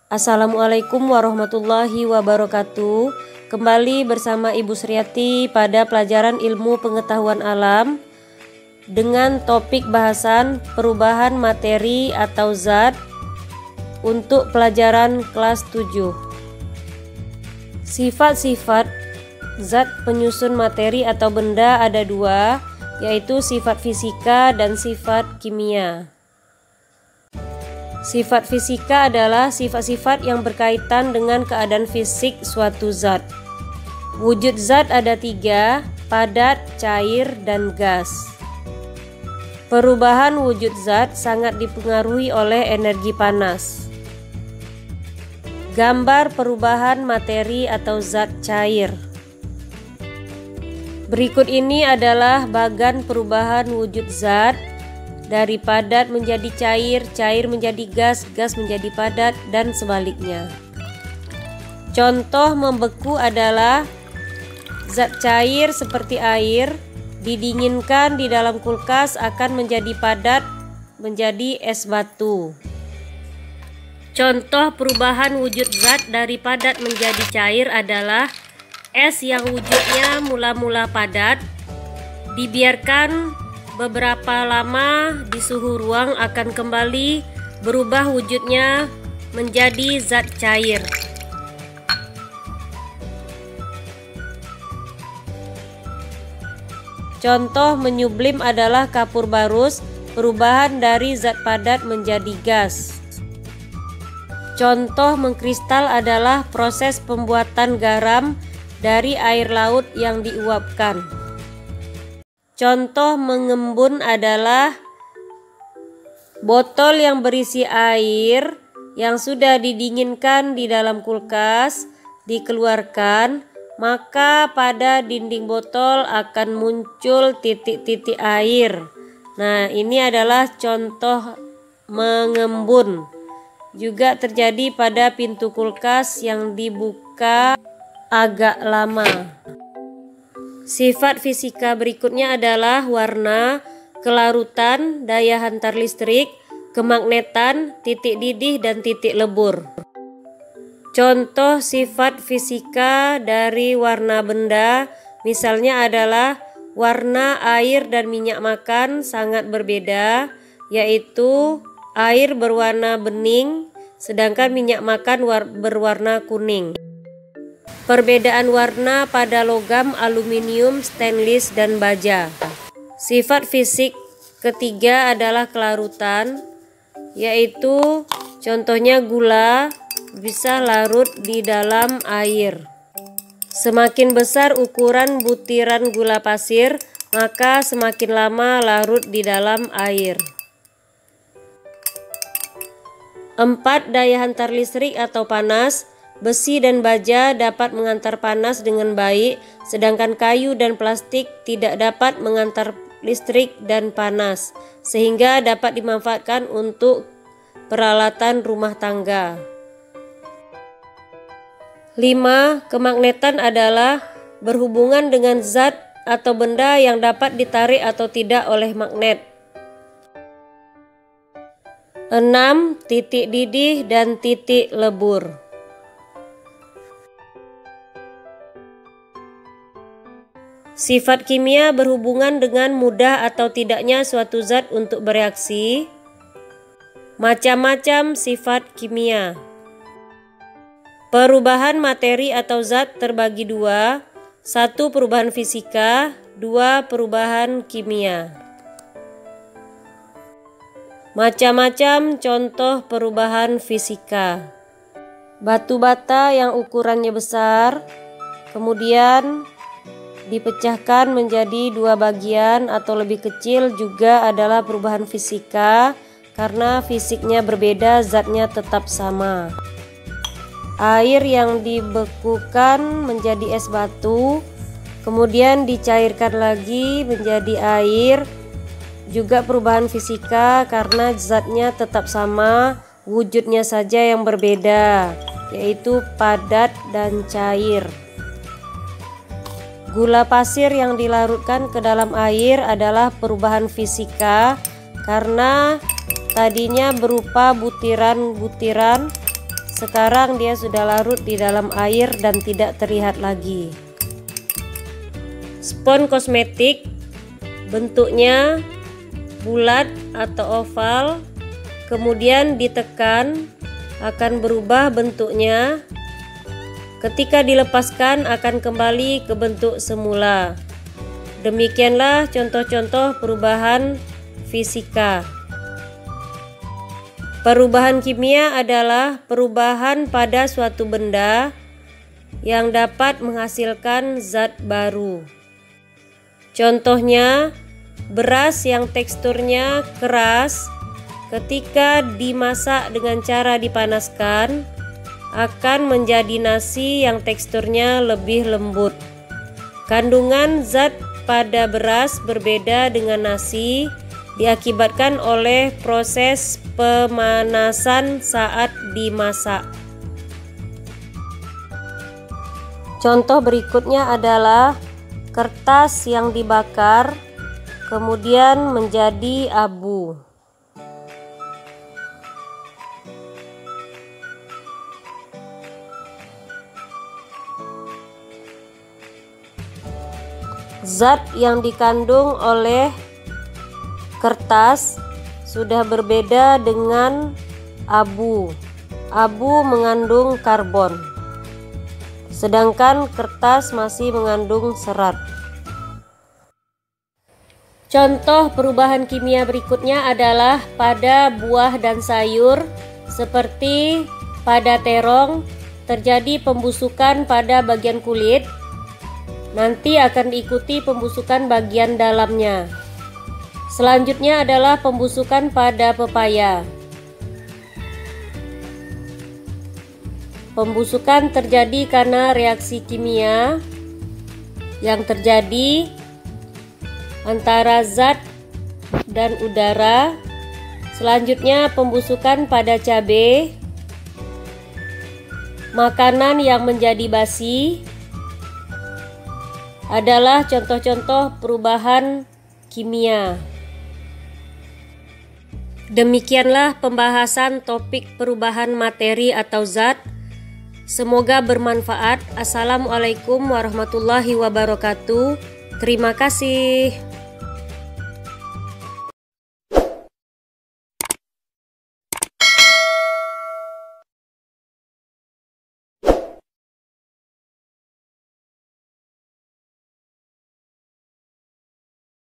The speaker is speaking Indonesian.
Assalamualaikum warahmatullahi wabarakatuh. Kembali bersama Ibu Sriati pada pelajaran ilmu pengetahuan alam dengan topik bahasan perubahan materi atau zat untuk pelajaran kelas 7. Sifat-sifat zat penyusun materi atau benda ada dua, yaitu sifat fisika dan sifat kimia. Sifat fisika adalah sifat-sifat yang berkaitan dengan keadaan fisik suatu zat. Wujud zat ada tiga, padat, cair, dan gas. Perubahan wujud zat sangat dipengaruhi oleh energi panas. Gambar perubahan materi atau zat cair. Berikut ini adalah bagan perubahan wujud zat. Dari padat menjadi cair, cair menjadi gas, gas menjadi padat, dan sebaliknya. Contoh membeku adalah zat cair seperti air, didinginkan di dalam kulkas akan menjadi padat, menjadi es batu. Contoh perubahan wujud zat dari padat menjadi cair adalah es yang wujudnya mula-mula padat, dibiarkan beberapa lama di suhu ruang akan kembali berubah wujudnya menjadi zat cair. Contoh menyublim adalah kapur barus, perubahan dari zat padat menjadi gas. Contoh mengkristal adalah proses pembuatan garam dari air laut yang diuapkan. Contoh mengembun adalah botol yang berisi air yang sudah didinginkan di dalam kulkas dikeluarkan, maka pada dinding botol akan muncul titik-titik air. Nah, ini adalah contoh mengembun. Juga terjadi pada pintu kulkas yang dibuka agak lama. Sifat fisika berikutnya adalah warna, kelarutan, daya hantar listrik, kemagnetan, titik didih, dan titik lebur. Contoh sifat fisika dari warna benda misalnya adalah warna air dan minyak makan sangat berbeda, yaitu air berwarna bening sedangkan minyak makan berwarna kuning. Perbedaan warna pada logam, aluminium, stainless, dan baja. Sifat fisik ketiga adalah kelarutan, yaitu contohnya gula bisa larut di dalam air. Semakin besar ukuran butiran gula pasir, maka semakin lama larut di dalam air. 4. Daya hantar listrik atau panas. Besi dan baja dapat mengantar panas dengan baik, sedangkan kayu dan plastik tidak dapat mengantar listrik dan panas, sehingga dapat dimanfaatkan untuk peralatan rumah tangga. 5. Kemagnetan adalah berhubungan dengan zat atau benda yang dapat ditarik atau tidak oleh magnet. 6. Titik didih dan titik lebur. Sifat kimia berhubungan dengan mudah atau tidaknya suatu zat untuk bereaksi. Macam-macam sifat kimia. Perubahan materi atau zat terbagi dua. 1. Perubahan fisika, 2. Perubahan kimia. Macam-macam contoh perubahan fisika. Batu bata yang ukurannya besar, kemudian dipecahkan menjadi dua bagian atau lebih kecil juga adalah perubahan fisika karena fisiknya berbeda, zatnya tetap sama. Air yang dibekukan menjadi es batu, kemudian dicairkan lagi menjadi air, juga perubahan fisika karena zatnya tetap sama, wujudnya saja yang berbeda, yaitu padat dan cair. Gula pasir yang dilarutkan ke dalam air adalah perubahan fisika karena tadinya berupa butiran-butiran Sekarang dia sudah larut di dalam air dan tidak terlihat lagi. Spons kosmetik bentuknya bulat atau oval, kemudian ditekan akan berubah bentuknya. Ketika dilepaskan akan kembali ke bentuk semula. Demikianlah contoh-contoh perubahan fisika. Perubahan kimia adalah perubahan pada suatu benda yang dapat menghasilkan zat baru. Contohnya, beras yang teksturnya keras ketika dimasak dengan cara dipanaskan akan menjadi nasi yang teksturnya lebih lembut. Kandungan zat pada beras berbeda dengan nasi diakibatkan oleh proses pemanasan saat dimasak. Contoh berikutnya adalah kertas yang dibakar kemudian menjadi abu. Zat yang dikandung oleh kertas sudah berbeda dengan abu. Abu mengandung karbon, sedangkan kertas masih mengandung serat. Contoh perubahan kimia berikutnya adalah pada buah dan sayur. Seperti pada terong, terjadi pembusukan pada bagian kulit. Nanti akan diikuti pembusukan bagian dalamnya. Selanjutnya adalah pembusukan pada pepaya. Pembusukan terjadi karena reaksi kimia yang terjadi antara zat dan udara. Selanjutnya pembusukan pada cabai, makanan yang menjadi basi adalah contoh-contoh perubahan kimia. Demikianlah pembahasan topik perubahan materi atau zat. Semoga bermanfaat. Assalamualaikum warahmatullahi wabarakatuh. Terima kasih.